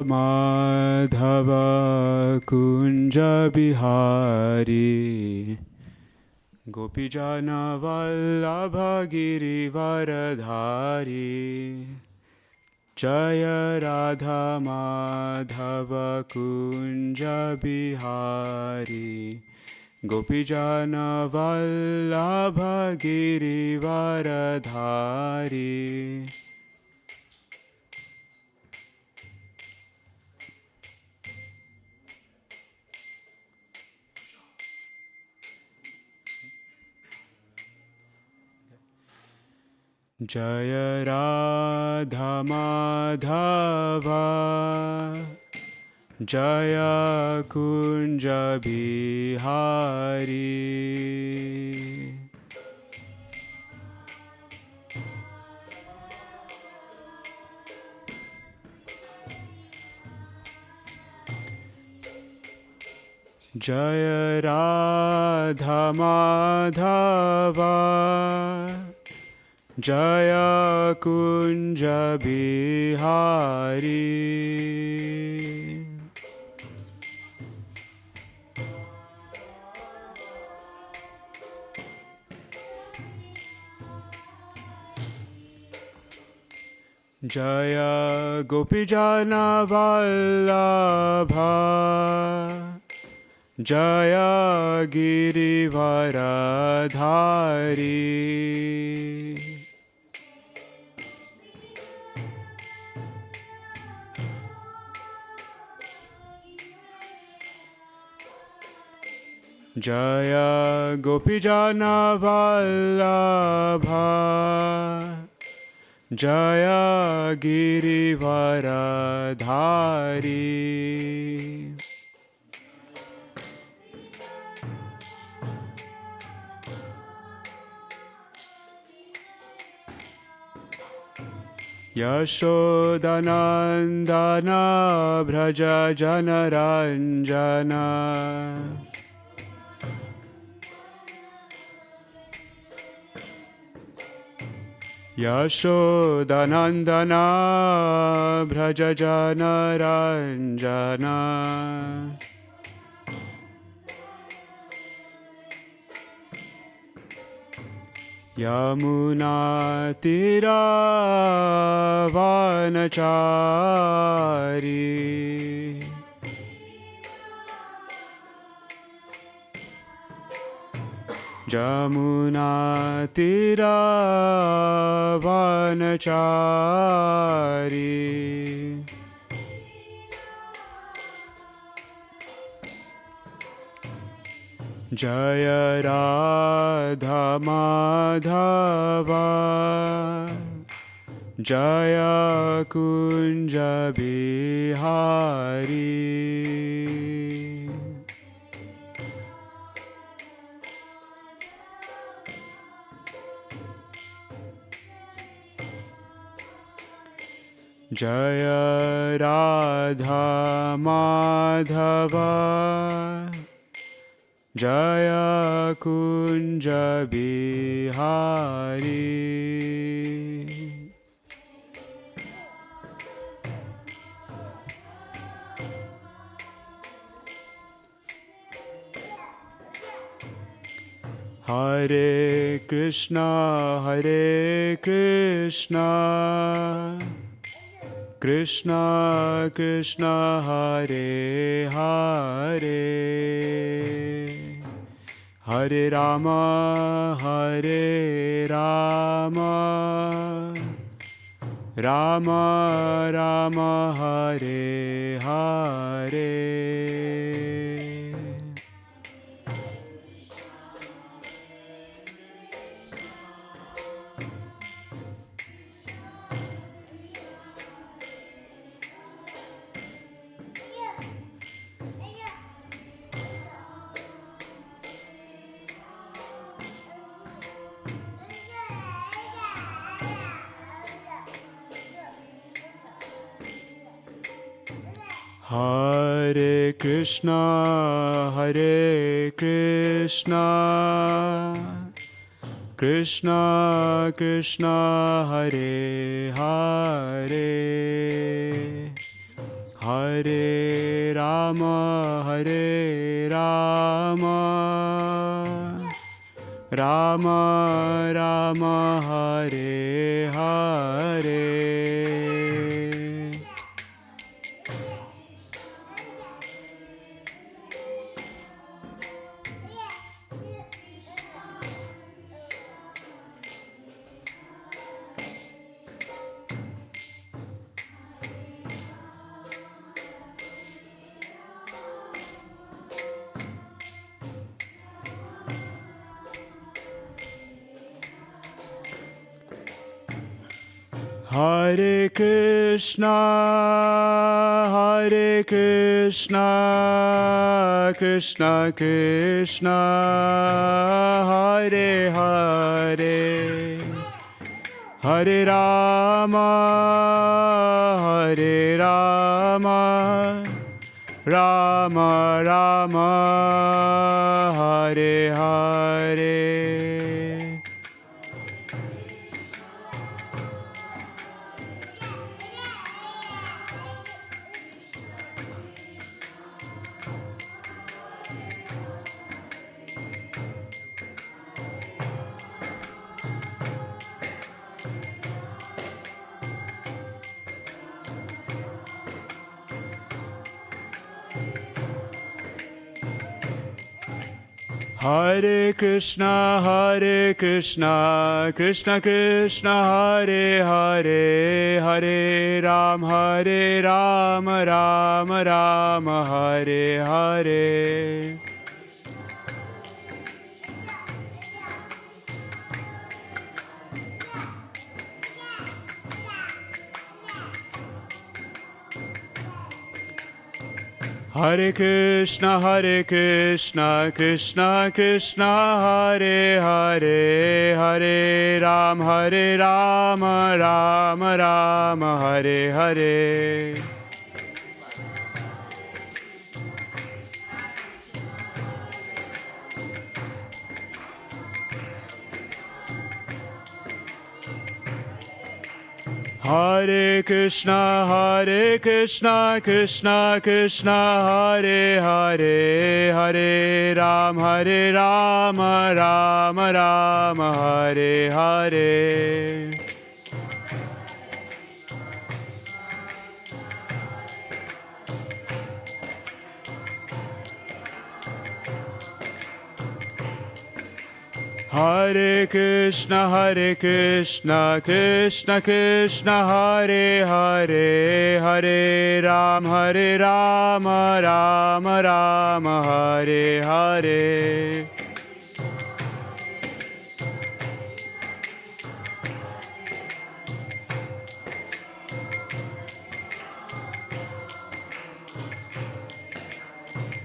Madhava Kunja Bihari Gopijana Vallabha Girivaradhari Jaya Radha Madhava Kunja Bihari Gopijana Vallabha Girivaradhari Jaya Radha Madhava Jaya Kunja Bihari Jaya Radha Madhava Jaya Kunja Bihari Jaya Gopijana Vallabha Jaya Girivaradhari Jaya Gopijana Vallabha Jaya Girivaradhari Yashodanandana Bhraja Janaranjana Yashodanandana Bhraja Janaranjana Yamuna Tira Vanachari Jamuna Tira Vanachari Jaya Radha Madhava Jaya Kunja Bihari Jaya Radha Madhava Jaya Kunja Bihari Hare Krishna Krishna Krishna Hare Hare Hare Rama Rama Rama Hare Hare Hare Krishna Krishna Krishna Hare Hare Hare Rama, Hare Rama, Rama Rama, Hare Hare. Hare Krishna, Krishna Krishna, Hare Hare, Hare Rama, Rama Rama, Hare Hare. Hare Krishna, Krishna Krishna, Hare Hare, Hare Ram, Ram Rama, Hare Hare. Hare Krishna, Krishna Krishna, Hare Hare, Hare Ram, Ram Rama, Hare Hare. Hare Krishna, Krishna Krishna, Hare Hare, Hare Ram, Ram Rama, Hare Hare. Hare Krishna, Krishna Krishna, Hare Hare, Hare Ram, Ram Rama, Hare Hare.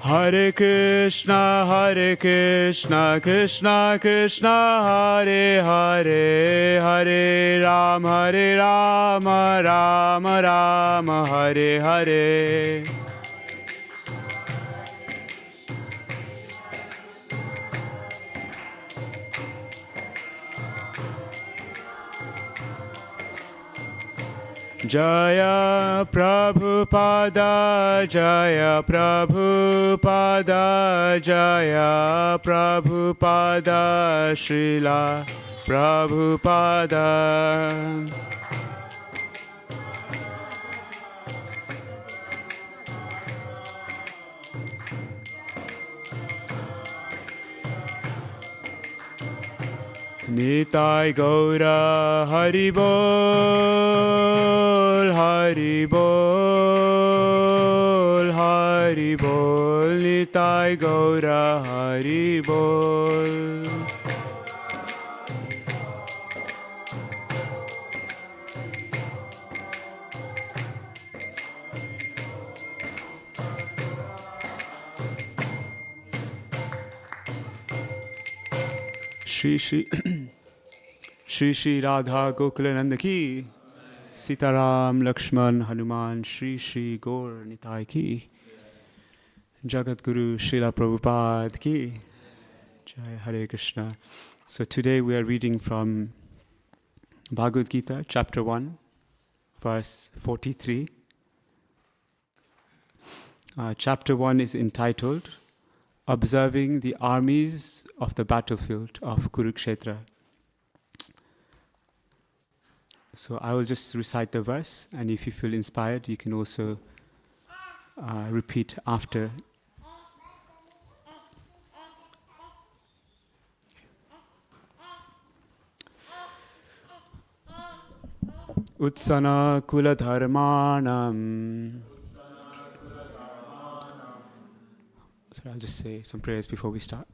Hare Krishna, Krishna Krishna, Hare Hare, Hare Ram, Ram Rama, Hare Hare. Jaya Prabhupada, Jaya Prabhupada, Jaya Prabhupada, Srila Prabhupada. Nitai Gaura Haribol, Haribol, Haribol, Nitai Gaura Haribol. Shri Shri Radha Gokulananda ki, Sitaram Lakshman Hanuman Shri Gaur Nitai ki, Jagat Guru Srila Prabhupada ki, Jai Hare Krishna. So today we are reading from Bhagavad Gita, chapter 1, verse 43. Chapter 1 is entitled Observing the Armies of the Battlefield of Kurukshetra. So I will just recite the verse, and if you feel inspired, you can also repeat after. Utsana kula dharmanam. So I'll just say some prayers before we start.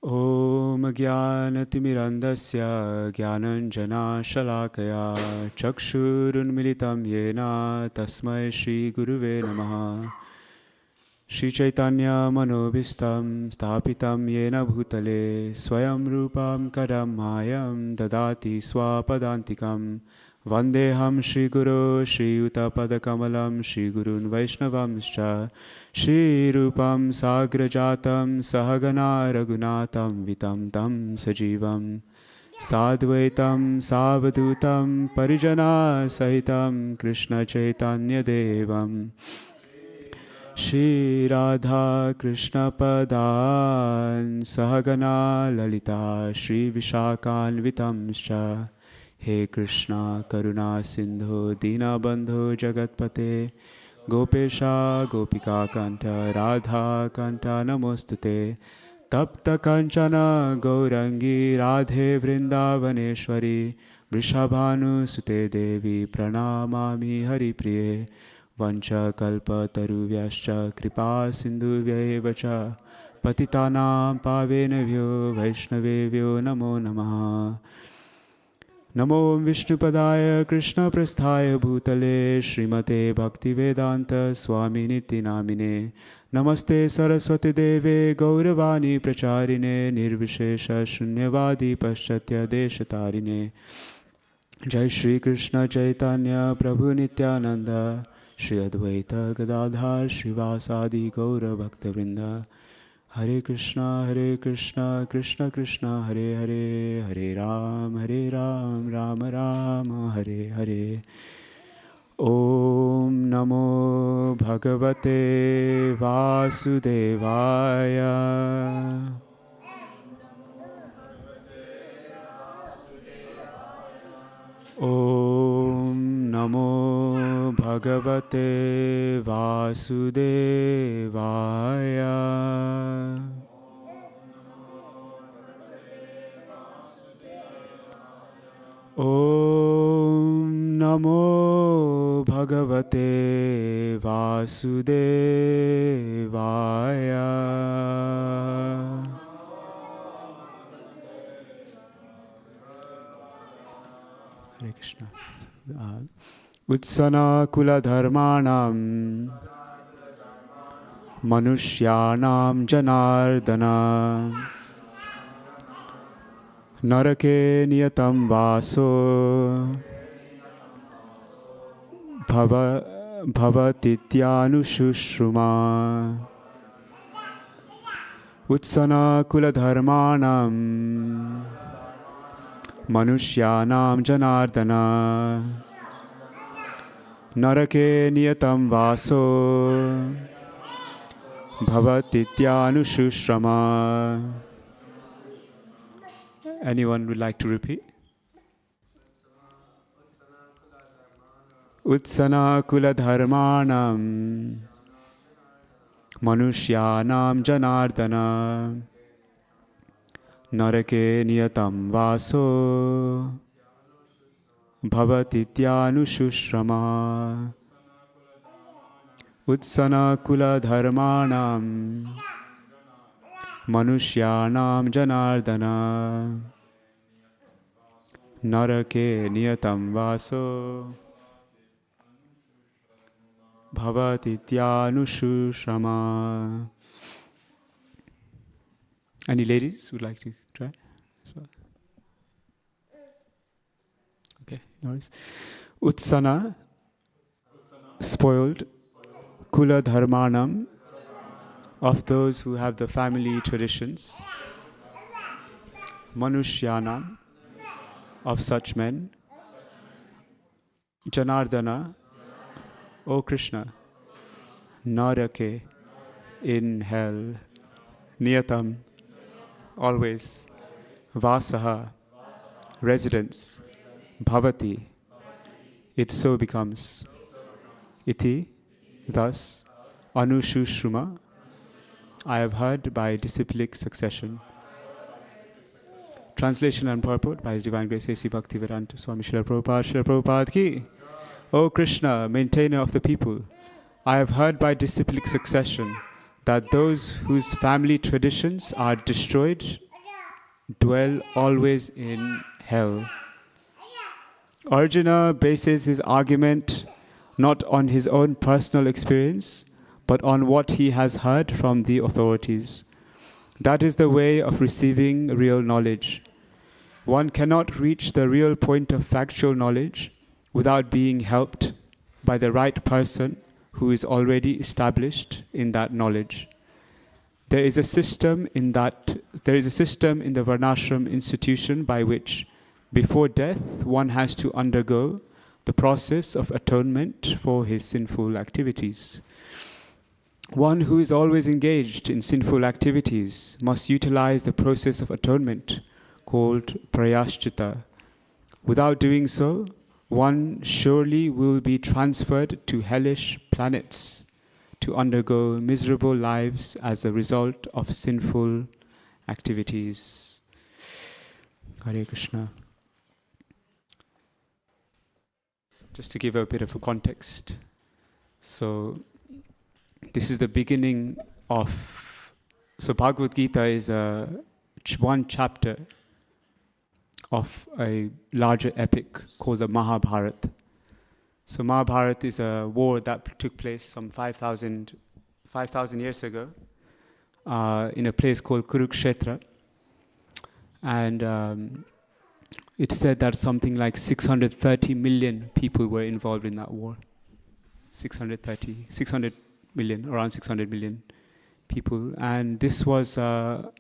Om Jnanatimirandasya Jnananjana Shalakaya Chakshurunmilitam Yena Tasmai Shri Guruve Namaha Shri Chaitanya Manobhistam Stapitam Yena Bhutale Swayam Rupam Kadam Dadati Swapadantikam Vandeham Shri Guru Shri Yuta Padakamalam Shri Gurun Vaishnavamscha Shri Rupam Sagrajatam Sahagana Ragunatam Vitam Tam Sajivam Sadvaitam Savadutam Parijana Sahitam Krishna Chaitanya Devam Shri Radha Krishna Padan Sahagana Lalita Shri Vishakan Vitamscha He Krishna Karuna Sindhu Dina Bandhu Jagatpate Gopesha Gopika Kanta Radha Kanta Namostute Tapta Kanchana Gaurangi Radhe Vrindavaneshwari Vrishabhanu Sute Devi Pranamami Hari Priye Vancha Kalpa Taruvyascha Kripa Sindhu Vyayevacha Patitanam Pavenavyo Vaishnavevyo Namo Namaha Namo Vishnupadaya Krishna Prasthaya Bhutale Srimate Bhaktivedanta Swami Niti Namine Namaste Saraswati Deve Gauravani Pracharine Nirvishesha Shunyavadi Paschatya Deshatarine Jai Shri Krishna Chaitanya Prabhu Nityananda Shri Advaita Gadadhar Srivasadi Gaura Bhaktavrinda Hare Krishna, Krishna Krishna, Hare Hare, Hare Ram, Ram Ram, Hare Hare. Om Namo Bhagavate Vasudevaya. Om Namo Bhagavate Vasudevaya. Om Namo Bhagavate Vasudevaya. Hare Krishna. Utsana kula dharmanam manushyanam janardana narake niyatam vaso bhavatityanushruma Utsana kula dharmanam Manushyanam janardana Narake niyatam vaso Bhavatityanushrama. Anyone would like to repeat? Utsana kula dharmanam Manushyanam janardana Narake niyatam vaso Bhavatityanushrama. Utsana kula dharmanam Manushyanam janardana Narake niyatam vaso Bhavatityanushrama. Any ladies would like to try? Okay, no worries. Utsana, spoiled. Kula dharmanam, of those who have the family traditions. Manushyanam, of such men. Janardana, O Krishna, Narake, in hell, Niyatam, always, Vasaha, residence, Bhavati, it so becomes. Iti, thus, Anushushuma, I have heard by disciplic succession. Translation and purport by His Divine Grace A.C. Bhaktivedanta Swami Srila Prabhupada. Srila Prabhupada ki. O Krishna, maintainer of the people, I have heard by disciplic succession that those whose family traditions are destroyed dwell always in hell. Arjuna bases his argument not on his own personal experience, but on what he has heard from the authorities. That is the way of receiving real knowledge. One cannot reach the real point of factual knowledge without being helped by the right person who is already established in that knowledge. There is a system in the Varnashram institution by which, before death, one has to undergo the process of atonement for his sinful activities. One who is always engaged in sinful activities must utilize the process of atonement called prayaschita. Without doing so, one surely will be transferred to hellish planets to undergo miserable lives as a result of sinful activities. Hare Krishna. Just to give a bit of a context. So, this is the beginning of... So, Bhagavad Gita is one chapter of a larger epic called the Mahabharata. So Mahabharata is a war that took place some 5,000 years ago in a place called Kurukshetra. And it said that something like 630 million people were involved in that war. 600 million, around 600 million people. And this was a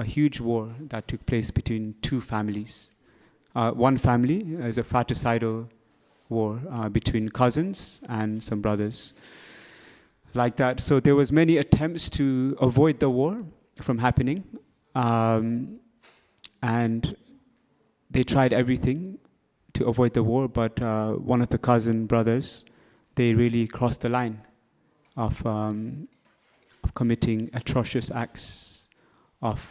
huge war that took place between two families. One family is a fratricidal war between cousins and some brothers. Like that. So there was many attempts to avoid the war from happening. And they tried everything to avoid the war, but one of the cousin brothers, they really crossed the line of committing atrocious acts of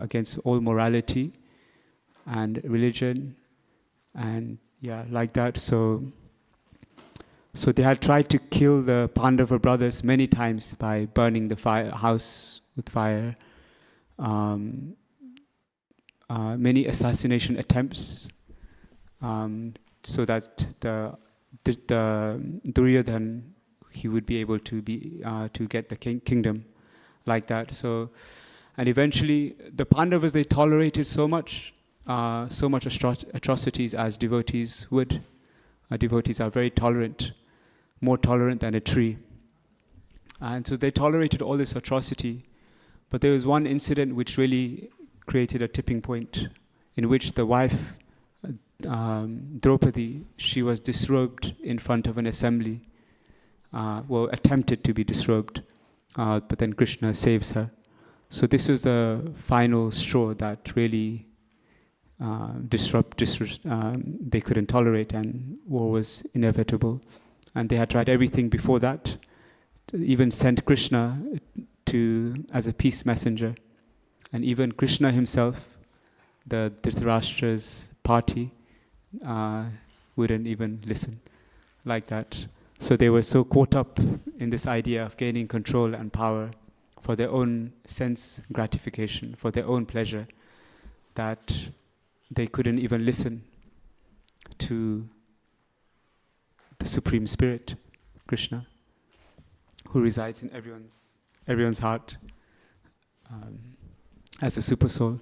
against all morality and religion, and like that. So they had tried to kill the Pandava brothers many times by burning the house with fire. Many assassination attempts, so that the Duryodhan, he would be able to get the kingdom, like that. So. And eventually, the Pandavas, they tolerated so much atrocities as devotees would. Devotees are very tolerant, more tolerant than a tree. And so they tolerated all this atrocity. But there was one incident which really created a tipping point, in which the wife, Draupadi, she was disrobed in front of an assembly. Attempted to be disrobed, but then Krishna saves her. So this was the final straw that really they couldn't tolerate, and war was inevitable. And they had tried everything before that, even sent Krishna as a peace messenger. And even Krishna himself, the Dhritarashtra's party, wouldn't even listen, like that. So they were so caught up in this idea of gaining control and power for their own sense gratification, for their own pleasure, that they couldn't even listen to the Supreme Spirit, Krishna, who resides in everyone's heart as a super soul.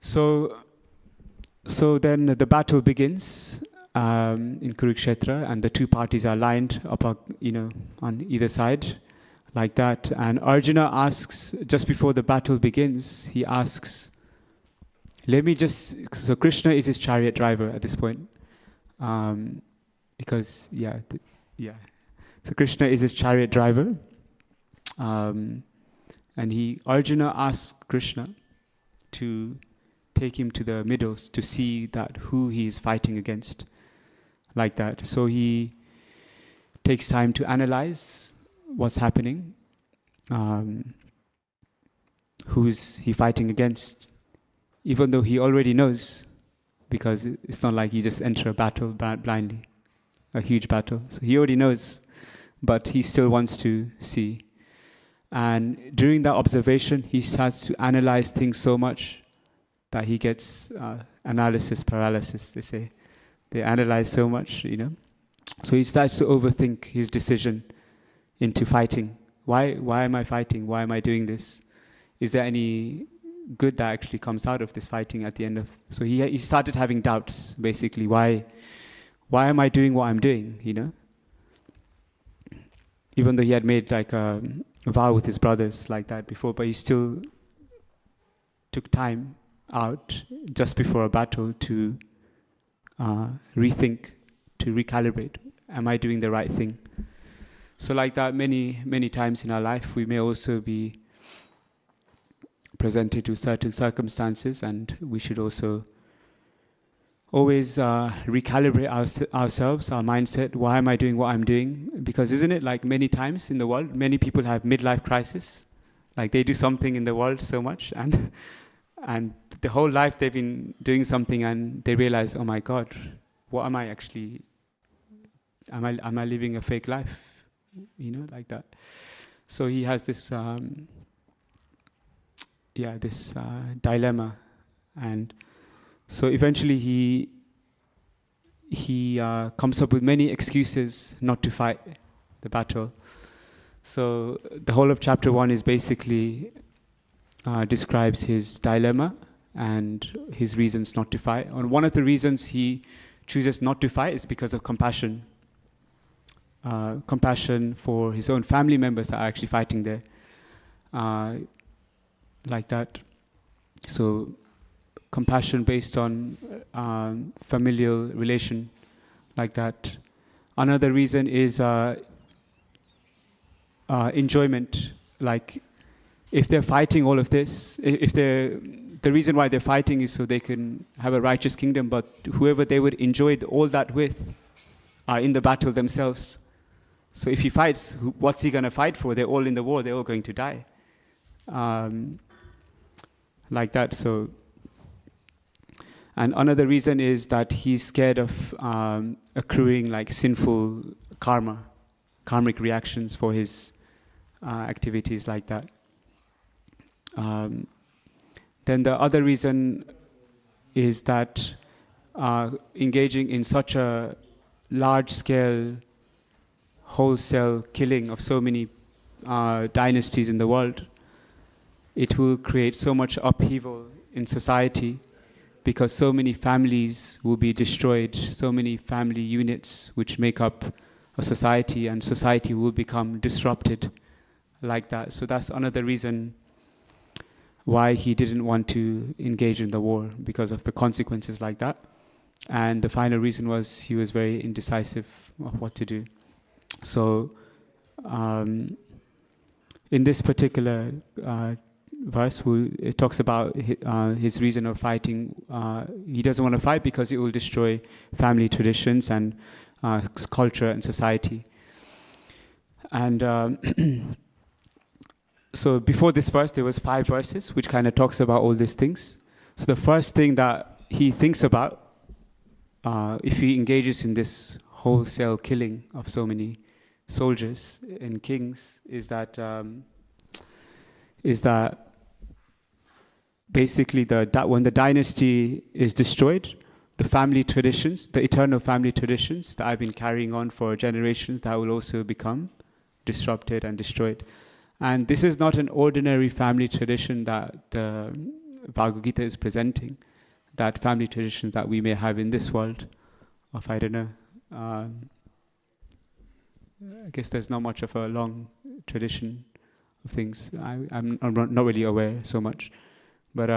So then the battle begins in Kurukshetra, and the two parties are lined up, on either side, like that. And Arjuna asks, just before the battle begins, he asks, so Krishna is his chariot driver at this point. because So Krishna is his chariot driver, and Arjuna asked Krishna to take him to the middles to see that who he is fighting against, like that. So he takes time to analyze what's happening, who's he fighting against, even though he already knows, because it's not like you just enter a battle blindly, a huge battle. So he already knows, but he still wants to see. And during that observation, he starts to analyze things so much that he gets analysis paralysis, they say. They analyze so much, So he starts to overthink his decision into fighting. Why am I fighting? Why am I doing this? Is there any good that actually comes out of this fighting at the end of... So he started having doubts, basically. Why am I doing what I'm doing, Even though he had made like a vow with his brothers like that before, but he still took time out just before a battle to rethink, to recalibrate. Am I doing the right thing? So like that, many, many times in our life, we may also be presented to certain circumstances, and we should also always recalibrate ourselves, our mindset. Why am I doing what I'm doing? Because isn't it like many times in the world, many people have midlife crisis, like they do something in the world so much, and the whole life they've been doing something, and they realize, oh my God, what am I actually? Am I living a fake life? Like that. So he has this, dilemma, and so eventually he comes up with many excuses not to fight the battle. So the whole of chapter 1 is basically describes his dilemma and his reasons not to fight. And one of the reasons he chooses not to fight is because of compassion. Compassion for his own family members that are actually fighting there. Like that. So compassion based on familial relation, like that. Another reason is enjoyment. Like if they're fighting all of this, the reason why they're fighting is so they can have a righteous kingdom, but whoever they would enjoy all that with are in the battle themselves. So if he fights, what's he going to fight for? They're all in the war, they're all going to die. Like that. So, and another reason is that he's scared of accruing like sinful karmic reactions for his activities like that. Then the other reason is that engaging in such a large-scale, wholesale killing of so many dynasties in the world, it will create so much upheaval in society, because so many families will be destroyed, so many family units which make up a society, and society will become disrupted like that. So that's another reason why he didn't want to engage in the war, because of the consequences like that. And the final reason was he was very indecisive of what to do. So in this particular verse, it talks about his reason of fighting. He doesn't want to fight because it will destroy family traditions and culture and society. And so before this verse, there was 5 verses which kind of talks about all these things. So the first thing that he thinks about, if he engages in this wholesale killing of so many soldiers and kings, is that basically when the dynasty is destroyed, the family traditions, the eternal family traditions that I've been carrying on for generations, that will also become disrupted and destroyed. And this is not an ordinary family tradition that the Bhagavad Gita is presenting, that family tradition that we may have in this world of, I don't know, I guess there's not much of a long tradition of things. I'm not really aware so much. But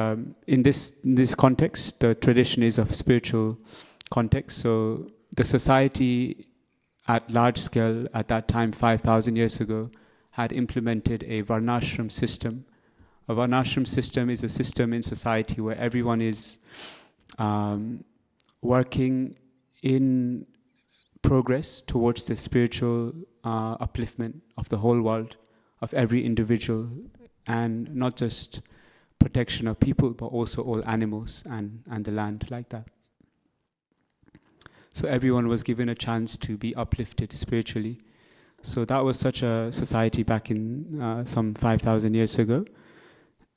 in this context, the tradition is of spiritual context. So the society at large scale, at that time, 5,000 years ago, had implemented a varnashram system. A varnashram system is a system in society where everyone is working in progress towards the spiritual upliftment of the whole world, of every individual, and not just protection of people, but also all animals and the land, like that. So everyone was given a chance to be uplifted spiritually. So that was such a society back in some 5,000 years ago.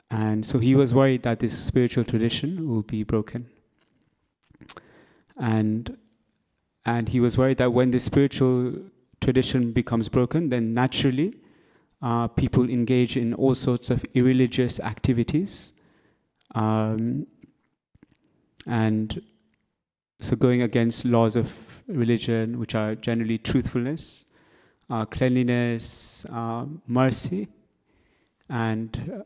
And so he was worried that this spiritual tradition will be broken. And he was worried that when the spiritual tradition becomes broken, then naturally people engage in all sorts of irreligious activities. And so going against laws of religion, which are generally truthfulness, cleanliness, mercy, and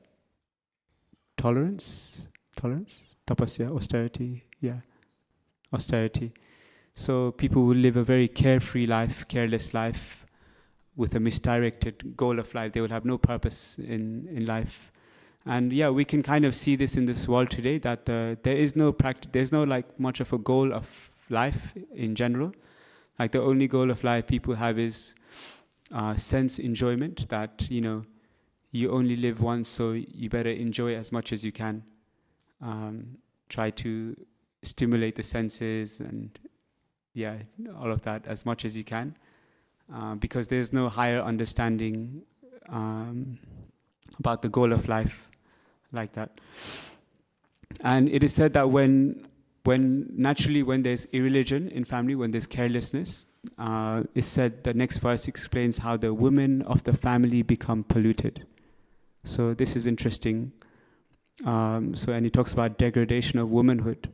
tolerance, tapasya, austerity, austerity. So people will live a very carefree life, careless life, with a misdirected goal of life. They will have no purpose in life. And we can kind of see this in this world today, that there is no there's no like much of a goal of life in general. Like the only goal of life people have is sense enjoyment, that you only live once, so you better enjoy as much as you can. Try to stimulate the senses and all of that as much as you can, because there's no higher understanding about the goal of life, like that. And it is said that when there's irreligion in family, when there's carelessness, it's said, the next verse explains how the women of the family become polluted. So this is interesting. And he talks about degradation of womanhood.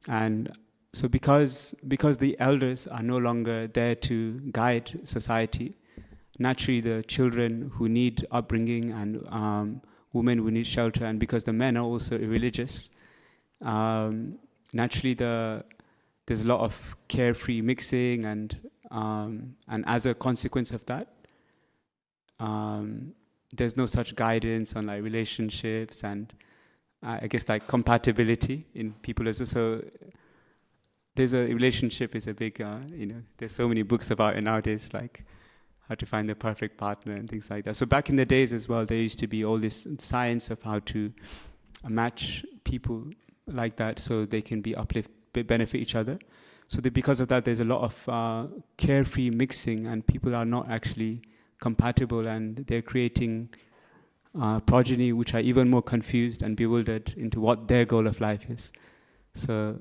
And so because the elders are no longer there to guide society, naturally the children who need upbringing and women who need shelter, and because the men are also irreligious, naturally there's a lot of carefree mixing, and as a consequence of that, there's no such guidance on like relationships and I guess like compatibility in people as well. So there's a relationship is a big, there's so many books about it nowadays, like how to find the perfect partner and things like that. So back in the days as well, there used to be all this science of how to match people like that so they can be benefit each other. So because of that, there's a lot of carefree mixing, and people are not actually compatible, and they're creating progeny which are even more confused and bewildered into what their goal of life is. So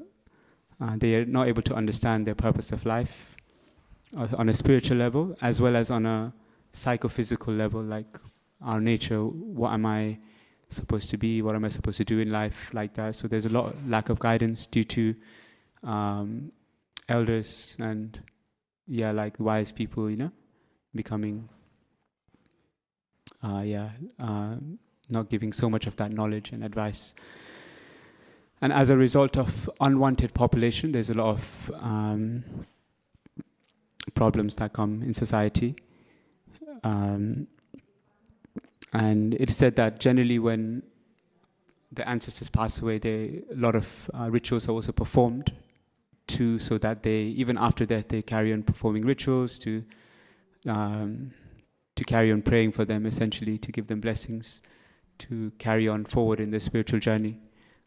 they are not able to understand their purpose of life on a spiritual level, as well as on a psychophysical level, like our nature. What am I supposed to be? What am I supposed to do in life? Like that. So there's a lot of lack of guidance due to elders and like wise people, becoming not giving so much of that knowledge and advice. And as a result of unwanted population, there's a lot of problems that come in society. And it's said that generally when the ancestors pass away, a lot of rituals are also performed so that they, even after death, they carry on performing rituals to carry on praying for them, essentially, to give them blessings, to carry on forward in their spiritual journey,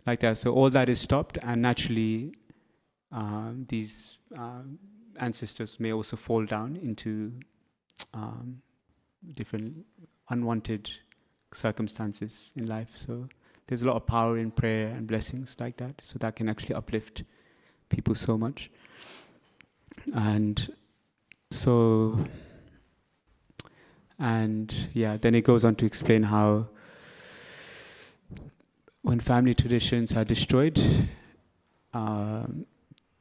like that. So all that is stopped, and naturally these ancestors may also fall down into different unwanted circumstances in life. So there's a lot of power in prayer and blessings like that, so that can actually uplift people so much. And so, then it goes on to explain how when family traditions are destroyed,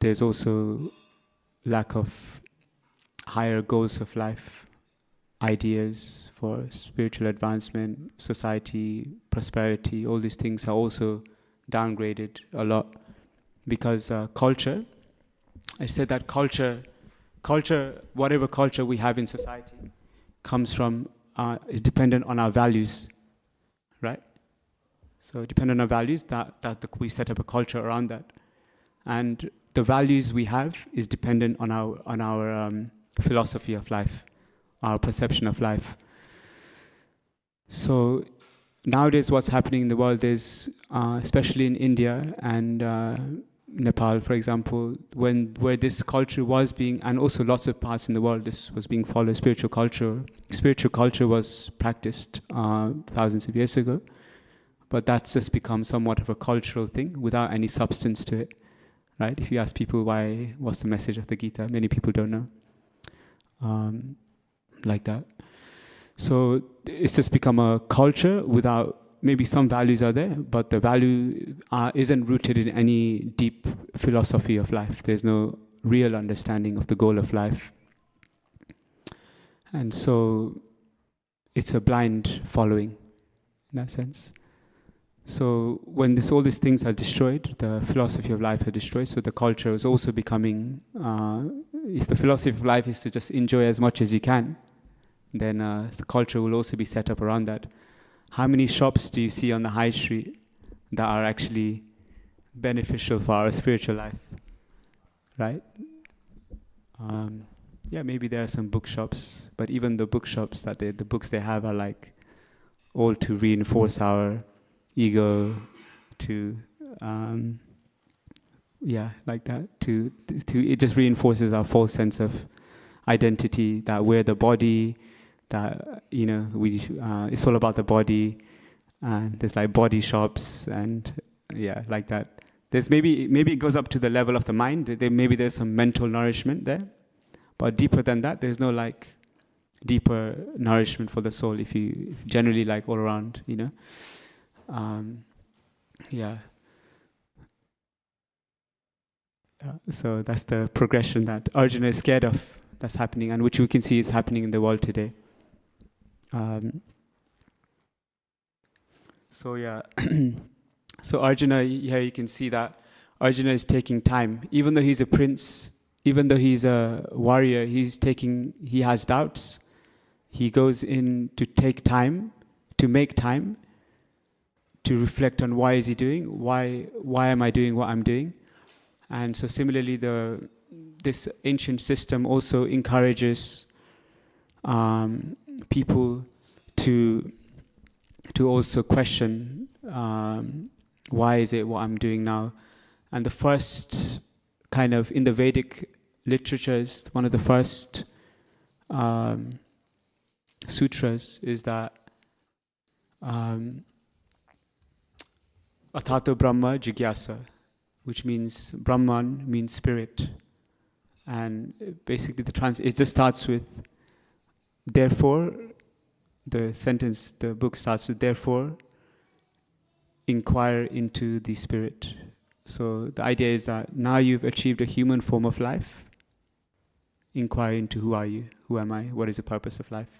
there's also lack of higher goals of life, ideas for spiritual advancement, society, prosperity. All these things are also downgraded a lot because culture. I said that culture culture, whatever culture we have in society, comes from, is dependent on our values, right? So dependent on our values, we set up a culture around that. And the values we have is dependent on our philosophy of life, our perception of life. So nowadays what's happening in the world is, especially in India and Nepal, for example, where this culture was being, and also lots of parts in the world, this was being followed, spiritual culture. Spiritual culture was practiced thousands of years ago, but that's just become somewhat of a cultural thing without any substance to it, right? If you ask people what's the message of the Gita, many people don't know, like that. So it's just become a culture without, maybe some values are there, but the value isn't rooted in any deep philosophy of life. There's no real understanding of the goal of life. And so it's a blind following in that sense. So when all these things are destroyed, the philosophy of life are destroyed, so the culture is also becoming, if the philosophy of life is to just enjoy as much as you can, then the culture will also be set up around that. How many shops do you see on the high street that are actually beneficial for our spiritual life, right? Yeah, maybe there are some bookshops, but even the bookshops, the books they have are like all to reinforce our ego, to like that. To it just reinforces our false sense of identity, that we're the body, that it's all about the body, and there's like body shops and like that. There's maybe it goes up to the level of the mind. Maybe there's some mental nourishment there, but deeper than that, there's no like deeper nourishment for the soul. If generally like all around, so that's the progression that Arjuna is scared of. That's happening, and which we can see is happening in the world today. So Arjuna, here you can see that Arjuna is taking time. Even though he's a prince, even though he's a warrior, he has doubts. He goes in to take time, to make time, to reflect on why is he doing, why am I doing what I'm doing. And so similarly, this ancient system also encourages people to also question, why is it what I'm doing now? And the first kind of, in the Vedic literatures, one of the first sutras is that Atato Brahma Jigyasa, which means Brahman means spirit. And basically it just starts with, therefore, the book starts with, therefore, inquire into the spirit. So the idea is that now you've achieved a human form of life, inquire into who are you, who am I, what is the purpose of life.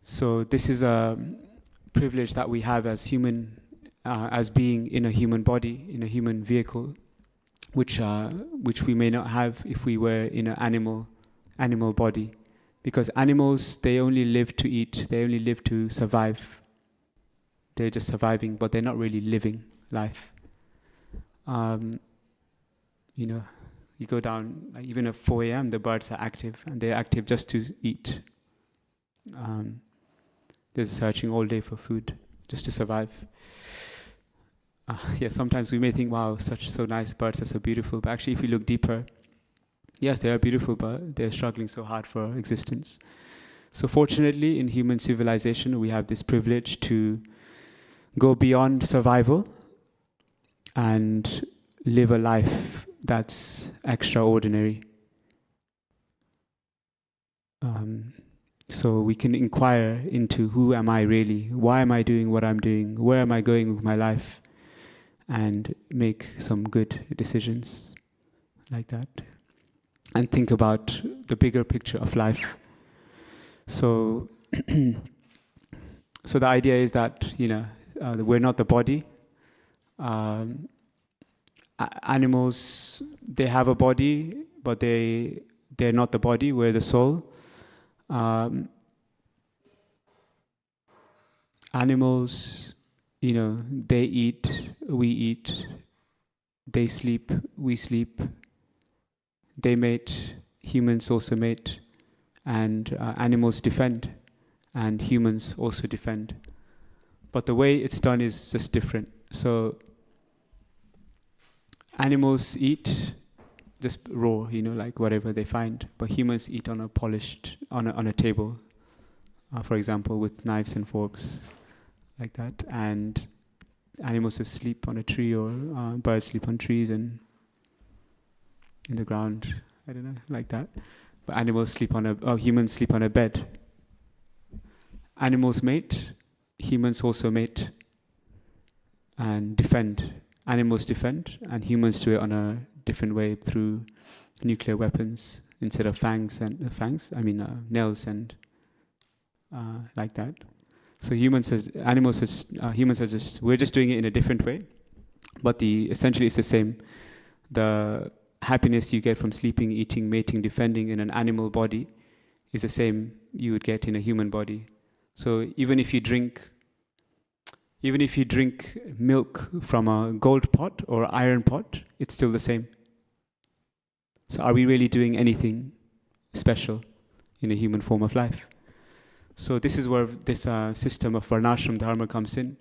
So this is a privilege that we have as human, as being in a human body, in a human vehicle, which we may not have if we were in an animal body. Because animals, they only live to eat, they only live to survive. They're just surviving, but they're not really living life. You go down, like even at 4 a.m., the birds are active, and they're active just to eat. They're searching all day for food, just to survive. Sometimes we may think, wow, so nice, birds are so beautiful, but actually if we look deeper, yes, they are beautiful, but they're struggling so hard for existence. So fortunately, in human civilization, we have this privilege to go beyond survival and live a life that's extraordinary. So we can inquire into who am I really, why am I doing what I'm doing, where am I going with my life, and make some good decisions like that. And think about the bigger picture of life. So, so the idea is that we're not the body. Animals, they have a body, but they're not the body, we're the soul. Animals, they eat, we eat, they sleep, we sleep, they mate, humans also mate, and animals defend, and humans also defend. But the way it's done is just different. So animals eat just raw, like whatever they find, but humans eat on a polished, on a table, for example, with knives and forks, like that. And animals just sleep on a tree, or birds sleep on trees and in the ground, I don't know, like that. But humans sleep on a bed. Animals mate, humans also mate and defend. Animals defend, and humans do it on a different way through nuclear weapons instead of nails and like that. So humans are just, we're just doing it in a different way, but essentially it's the same. The happiness you get from sleeping, eating, mating, defending in an animal body is the same you would get in a human body. So even if you drink milk from a gold pot or iron pot, it's still the same. So are we really doing anything special in a human form of life? So this is where this system of Varnashram Dharma comes in,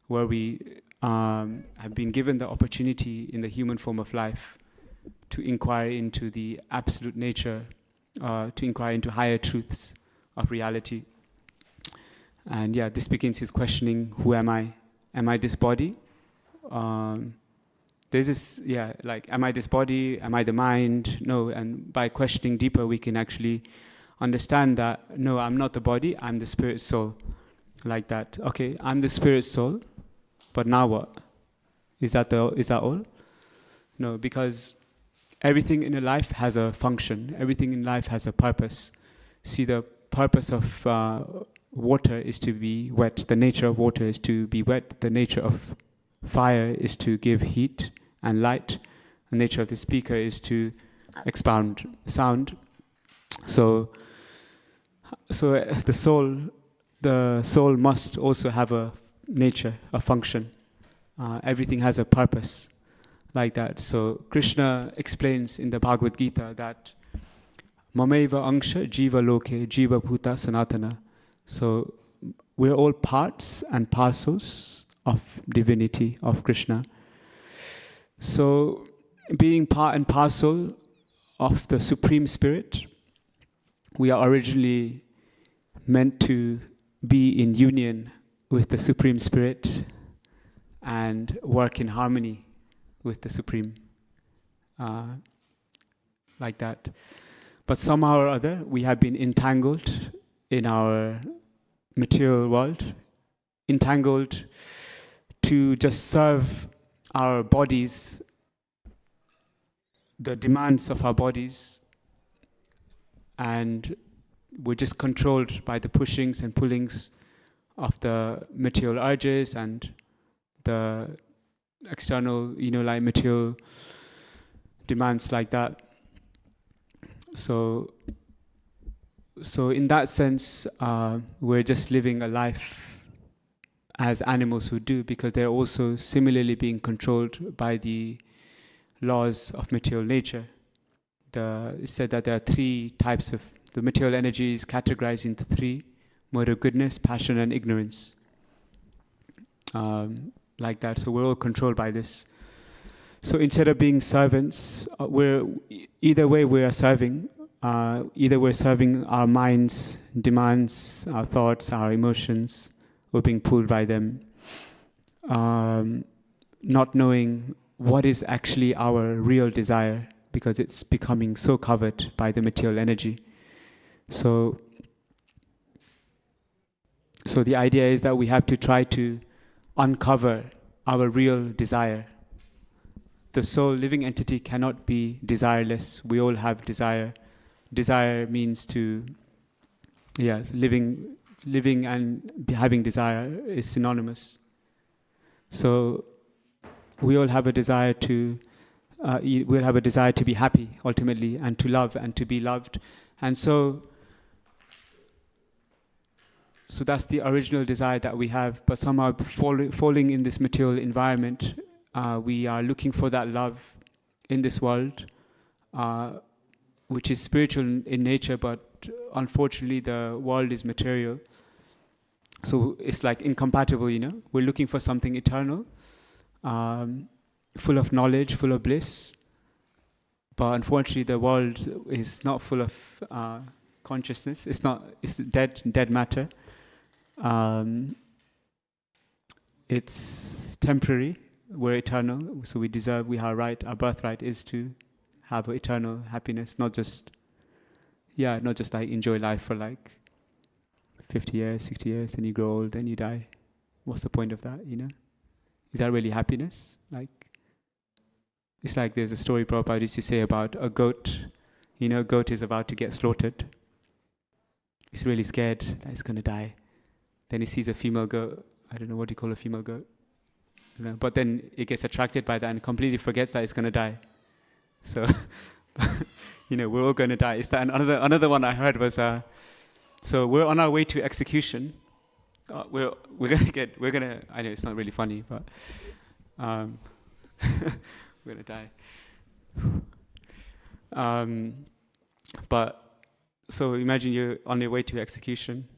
where we have been given the opportunity in the human form of life to inquire into the absolute nature, to inquire into higher truths of reality. And this begins his questioning, who am I? Am I this body? There's this, am I this body? Am I the mind? No, and by questioning deeper, we can actually understand that, no, I'm not the body, I'm the spirit soul. Like that. Okay, I'm the spirit soul, but now what? Is that all? No, because everything in a life has a function. Everything in life has a purpose. See, the purpose of water is to be wet. The nature of water is to be wet. The nature of fire is to give heat and light. The nature of the speaker is to expound sound. So the soul must also have a nature, a function. Everything has a purpose, like that. So Krishna explains in the Bhagavad Gita that Mameva Angsha Jiva Loke Jiva Bhuta Sanatana. So we're all parts and parcels of divinity, of Krishna. So being part and parcel of the Supreme Spirit, we are originally meant to be in union with the Supreme Spirit and work in harmony with the Supreme, like that. But somehow or other, we have been entangled in our material world, entangled to just serve our bodies, the demands of our bodies, and we're just controlled by the pushings and pullings of the material urges and the external, like material demands, like that. So in that sense, we're just living a life as animals would do, because they're also similarly being controlled by the laws of material nature. It's said that there are three types of the material energy is categorized into three: mode of goodness, passion, and ignorance. Like that. So we're all controlled by this. So instead of being servants, either way we are serving. Either we're serving our minds, demands, our thoughts, our emotions, or being pulled by them, not knowing what is actually our real desire, because it's becoming so covered by the material energy. So the idea is that we have to try to uncover our real desire. The soul living entity cannot be desireless. We all have desire. Desire means living and having desire is synonymous. So we all have a desire to we'll have a desire to be happy ultimately, and to love and to be loved. And so that's the original desire that we have, but somehow falling in this material environment, we are looking for that love in this world, which is spiritual in nature, but unfortunately the world is material. So it's like incompatible, We're looking for something eternal, full of knowledge, full of bliss. But unfortunately the world is not full of consciousness. It's dead matter. It's temporary. We're eternal, so our birthright is to have eternal happiness, not just like enjoy life for like 50 years, 60 years, then you grow old, then you die. What's the point of that, Is that really happiness? It's like there's a story Prabhupada used to say about a goat. A goat is about to get slaughtered. He's really scared that it's going to die. Then he sees a female goat. I don't know what you call a female goat. But then it gets attracted by that and completely forgets that it's going to die. So, we're all going to die. It's that another one I heard was, so we're on our way to execution. We're gonna. I know it's not really funny, but we're gonna die. But so imagine you're on your way to execution,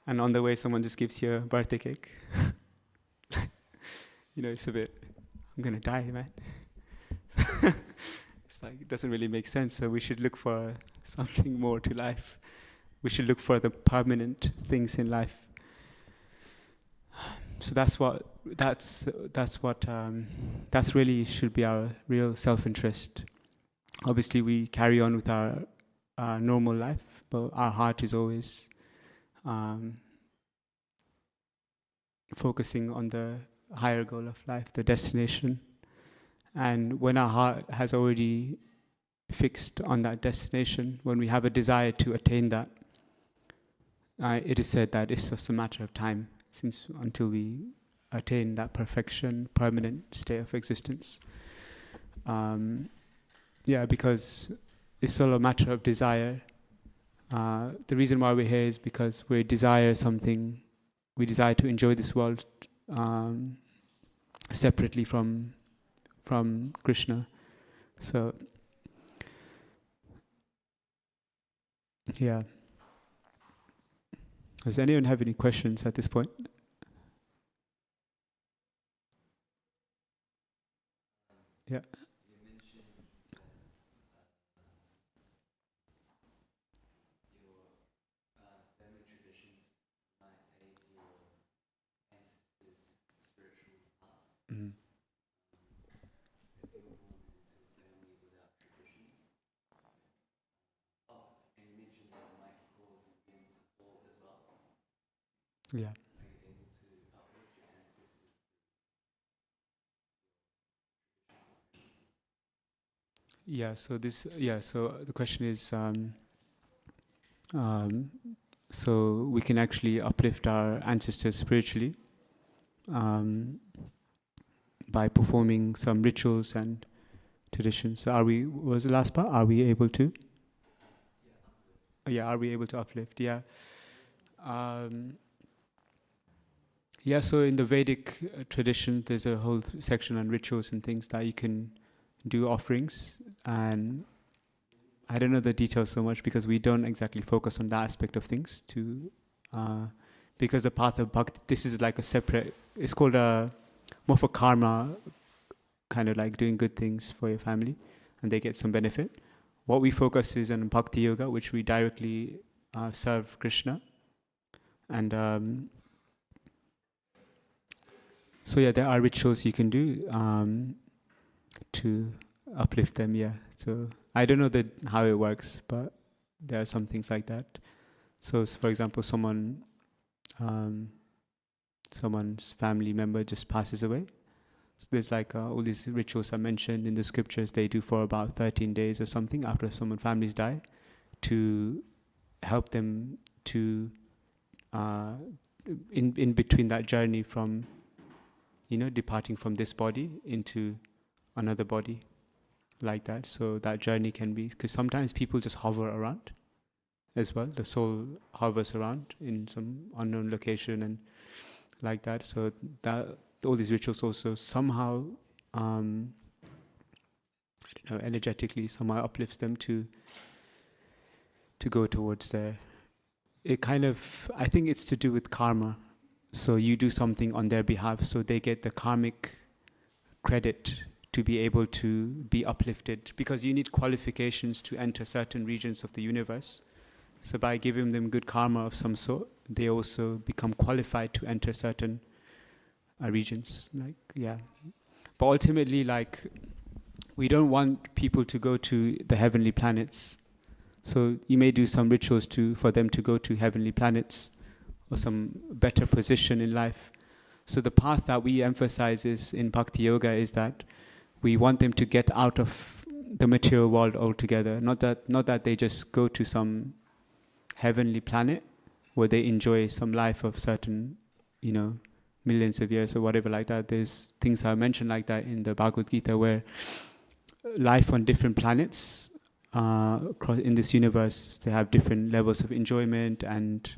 and on the way someone just gives you a birthday cake. It's a bit, I'm gonna die, man. It's like, it doesn't really make sense. So we should look for something more to life. We should look for the permanent things in life. So that's really should be our real self-interest. Obviously, we carry on with our normal life, but our heart is always focusing on the higher goal of life, the destination. And when our heart has already fixed on that destination, when we have a desire to attain that, it is said that it's just a matter of time until we attain that perfection, permanent state of existence. Because it's all a matter of desire. The reason why we're here is because we desire something. We desire to enjoy this world separately from Krishna. So, yeah. Does anyone have any questions at this point? Yeah. You mentioned your family traditions might aid your ancestors' spiritual path. Mm. If you were born into a family without traditions. And you mentioned that might cause them to fall as well. Yeah. Are you able to uplift your ancestors? Yeah. So the question is, so we can actually uplift our ancestors spiritually by performing some rituals and traditions. So what was the last part? Are we able to? Yeah, are we able to uplift? Yeah. So in the Vedic tradition, there's a whole section on rituals and things that you can do offerings. And I don't know the details so much because we don't exactly focus on that aspect of things because the path of bhakti, this is like a separate, it's called more for karma, kind of like doing good things for your family and they get some benefit. What we focus is on bhakti yoga, which we directly serve Krishna. And there are rituals you can do to uplift them, yeah. So I don't know how it works, but there are some things like that. So for example, someone's family member just passes away. So there's like all these rituals are mentioned in the scriptures. They do for about 13 days or something after someone's families die to help them to in between that journey from departing from this body into another body. like that. So that journey can be, because sometimes people just hover around as well. The soul hovers around in some unknown location and like that. So that all these rituals also somehow, I don't know, energetically somehow uplifts them to go towards there. It kind of, I think it's to do with karma. So you do something on their behalf, so they get the karmic credit to be able to be uplifted, because you need qualifications to enter certain regions of the universe. So by giving them good karma of some sort, they also become qualified to enter certain regions. Like, yeah. But ultimately, like, we don't want people to go to the heavenly planets. So you may do some rituals for them to go to heavenly planets or some better position in life. So the path that we emphasize is in Bhakti Yoga is that we want them to get out of the material world altogether. Not that they just go to some heavenly planet where they enjoy some life of certain, millions of years or whatever like that. There's things I mentioned like that in the Bhagavad Gita, where life on different planets in this universe, they have different levels of enjoyment and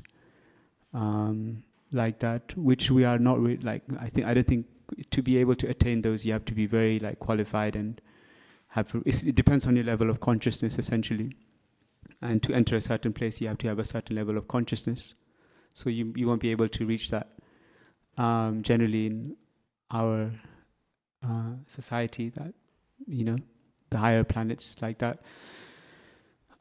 like that, which we are not like. I don't think to be able to attain those, you have to be very like qualified and it depends on your level of consciousness essentially. And to enter a certain place, you have to have a certain level of consciousness. So you won't be able to reach that generally in our society, that the higher planets like that.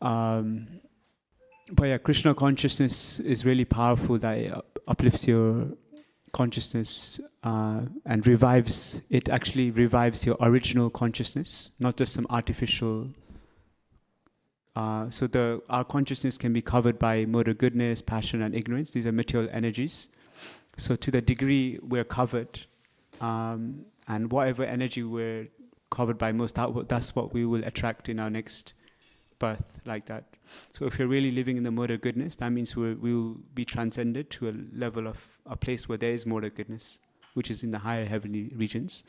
But yeah, Krishna consciousness is really powerful. That it uplifts your consciousness and revives. It actually revives your original consciousness, not just some artificial. So our consciousness can be covered by motor goodness, passion, and ignorance. These are material energies. So to the degree we're covered, and whatever energy we're covered by most, that's what we will attract in our next birth, like that. So if you're really living in the motor goodness, that means we'll be transcended to a level of a place where there is motor goodness, which is in the higher heavenly regions.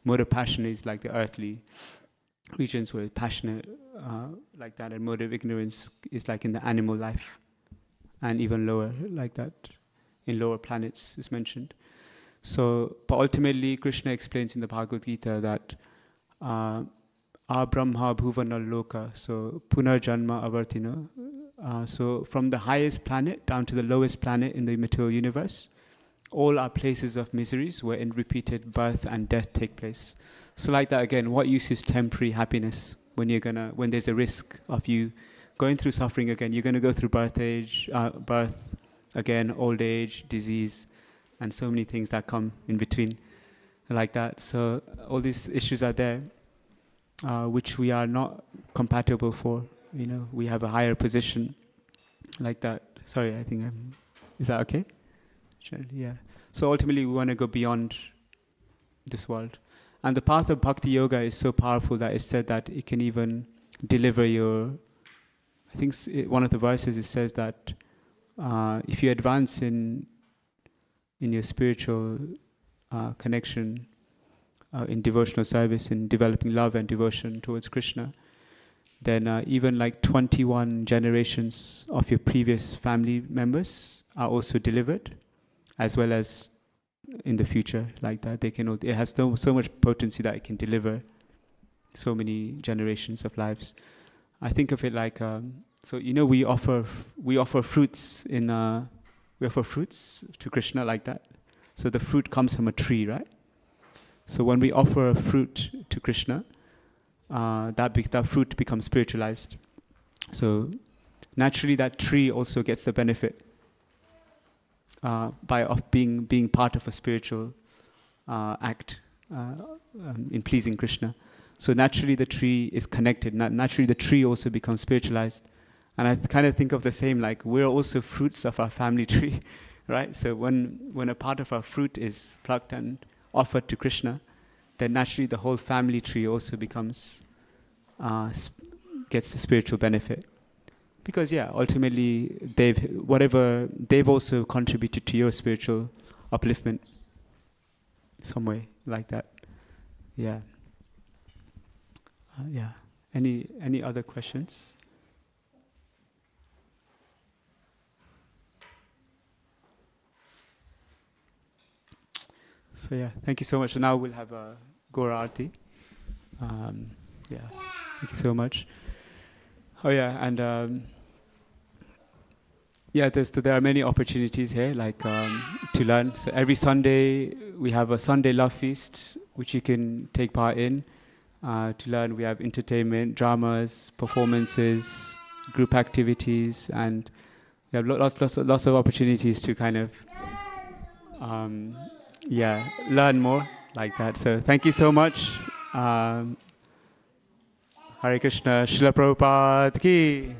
Motor passion is like the earthly regions where passionate like that, and motive ignorance is like in the animal life, and even lower like that, in lower planets is mentioned. So, but ultimately Krishna explains in the Bhagavad Gita that Brahma Bhuvana Loka, so Punarjanma Avartino. So from the highest planet down to the lowest planet in the material universe, all are places of miseries wherein repeated birth and death take place. So like that again, what use is temporary happiness when there's a risk of you going through suffering again? You're gonna go through birth again, old age, disease, and so many things that come in between like that. So all these issues are there, which we are not compatible for. We have a higher position like that. Sorry, I think is that okay? Sure, yeah. So ultimately we want to go beyond this world. And the path of Bhakti Yoga is so powerful that it's said that it can even deliver I think one of the verses it says that if you advance in your spiritual connection, in devotional service, in developing love and devotion towards Krishna, then even like 21 generations of your previous family members are also delivered, as well as in the future, like that. It has so much potency that it can deliver so many generations of lives. I think of it like, we offer fruits to Krishna like that. So the fruit comes from a tree, right? So when we offer a fruit to Krishna, that fruit becomes spiritualized. So naturally that tree also gets the benefit of being part of a spiritual act in pleasing Krishna. So naturally the tree is connected. Naturally the tree also becomes spiritualized. And I kind of think of the same, like we're also fruits of our family tree, right? So when a part of our fruit is plucked and offered to Krishna, then naturally the whole family tree also becomes gets the spiritual benefit. Because ultimately they've also contributed to your spiritual upliftment some way, like that. Yeah. Yeah. Any other questions? So yeah, thank you so much. So now we'll have a Gora Arti. Yeah, thank you so much. Oh yeah, and yeah, there are many opportunities here, like to learn. So every Sunday we have a Sunday love feast, which you can take part in. To learn, we have entertainment, dramas, performances, group activities, and we have lots of opportunities to kind of yeah, learn more like that. So thank you so much. Hare Krishna, Srila Prabhupada ki.